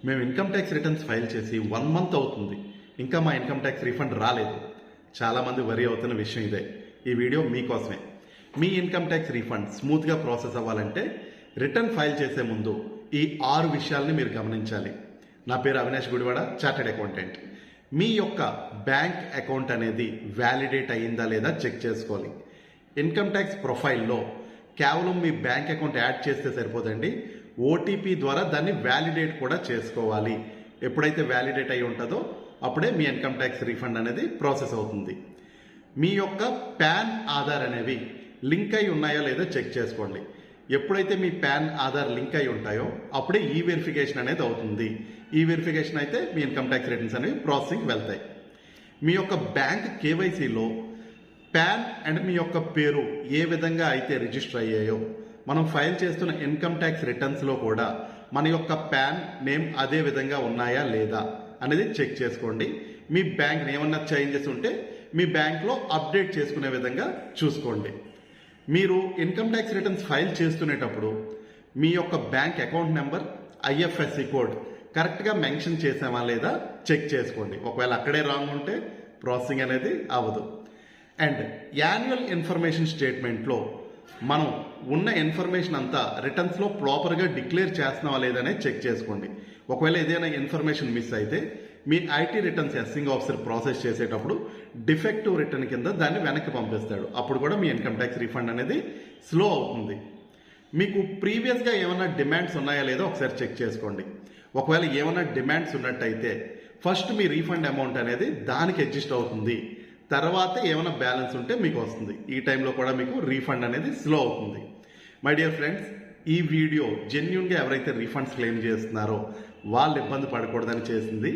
మేము income tax returns file చేసి 1 month అవుతుంది, ఇంకా మా ఇన్కమ్ ట్యాక్స్ రీఫండ్ రాలేదు. చాలామంది వరి అవుతున్న విషయం ఇదే. ఈ వీడియో మీకోసమే. మీ ఇన్కమ్ ట్యాక్స్ రీఫండ్ స్మూత్గా ప్రాసెస్ అవ్వాలంటే రిటర్న్ ఫైల్ చేసే ముందు ఈ 6 విషయాల్ని మీరు గమనించాలి. నా పేరు అవినాష్ గుడివాడ, చార్టెడ్ అకౌంటెంట్. మీ యొక్క బ్యాంక్ అకౌంట్ అనేది వ్యాలిడేట్ అయ్యిందా లేదా చెక్ చేసుకోవాలి. ఇన్కమ్ ట్యాక్స్ ప్రొఫైల్లో కేవలం మీ బ్యాంక్ అకౌంట్ యాడ్ చేస్తే సరిపోదండి, ఓటీపీ ద్వారా దాన్ని వ్యాలిడేట్ కూడా చేసుకోవాలి. ఎప్పుడైతే వ్యాలిడేట్ అయి ఉంటుందో అప్పుడే మీ ఇన్కమ్ ట్యాక్స్ రీఫండ్ అనేది ప్రాసెస్ అవుతుంది. మీ యొక్క పాన్ ఆధార్ అనేవి లింక్ అయి ఉన్నాయో లేదో చెక్ చేసుకోండి. ఎప్పుడైతే మీ పాన్ ఆధార్ లింక్ అయి ఉంటాయో అప్పుడే ఈ వెరిఫికేషన్ అనేది అవుతుంది. ఈ వెరిఫికేషన్ అయితే మీ ఇన్కమ్ ట్యాక్స్ రిటర్న్స్ అనేవి ప్రాసెసింగ్ వెళ్తాయి. మీ యొక్క బ్యాంక్ కేవైసీలో పాన్ అండ్ మీ యొక్క పేరు ఏ విధంగా అయితే రిజిస్టర్ అయ్యాయో మనం ఫైల్ చేస్తున్న ఇన్కమ్ ట్యాక్స్ రిటర్న్స్లో కూడా మన యొక్క పాన్ నేమ్ అదే విధంగా ఉన్నాయా లేదా అనేది చెక్ చేసుకోండి. మీ బ్యాంక్ ఏమన్నా చేంజెస్ ఉంటే మీ బ్యాంక్లో అప్డేట్ చేసుకునే విధంగా చూసుకోండి. మీరు ఇన్కమ్ ట్యాక్స్ రిటర్న్స్ ఫైల్ చేస్తునేటప్పుడు మీ యొక్క bank account number, IFSC code కరెక్ట్గా మెన్షన్ చేసామా లేదా చెక్ చేసుకోండి. ఒకవేళ అక్కడే రాంగ్ ఉంటే ప్రాసెసింగ్ అనేది అవ్వదు. అండ్ యాన్యువల్ ఇన్ఫర్మేషన్ స్టేట్మెంట్లో మనం ఉన్న ఇన్ఫర్మేషన్ అంతా రిటర్న్స్లో ప్రాపర్గా డిక్లేర్ చేస్తున్నావా లేదనే చెక్ చేసుకోండి. ఒకవేళ ఏదైనా ఇన్ఫర్మేషన్ మిస్ అయితే మీ IT returns assessing officer process చేసేటప్పుడు డిఫెక్టివ్ రిటర్న్ కింద దాన్ని వెనక్కి పంపిస్తాడు. అప్పుడు కూడా మీ ఇన్కమ్ ట్యాక్స్ రీఫండ్ అనేది స్లో అవుతుంది. మీకు ప్రీవియస్గా ఏమైనా డిమాండ్స్ ఉన్నాయా లేదో ఒకసారి చెక్ చేసుకోండి. ఒకవేళ ఏమైనా డిమాండ్స్ ఉన్నట్టయితే ఫస్ట్ మీ రీఫండ్ అమౌంట్ అనేది దానికి అడ్జస్ట్ అవుతుంది. తర్వాత ఏమైనా బ్యాలెన్స్ ఉంటే మీకు వస్తుంది. ఈ టైంలో కూడా మీకు రీఫండ్ అనేది స్లో అవుతుంది. మై డియర్ ఫ్రెండ్స్, ఈ వీడియో జెన్యున్గా ఎవరైతే రీఫండ్స్ క్లెయిమ్ చేస్తున్నారో వాళ్ళు ఇబ్బంది పడకూడదని చేసింది.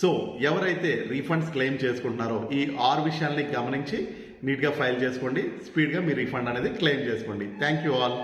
సో ఎవరైతే రీఫండ్స్ క్లెయిమ్ చేసుకుంటున్నారో ఈ 6 విషయాల్ని గమనించి నీట్గా ఫైల్ చేసుకోండి. స్పీడ్గా మీ రీఫండ్ అనేది క్లెయిమ్ చేసుకోండి. Thank you all.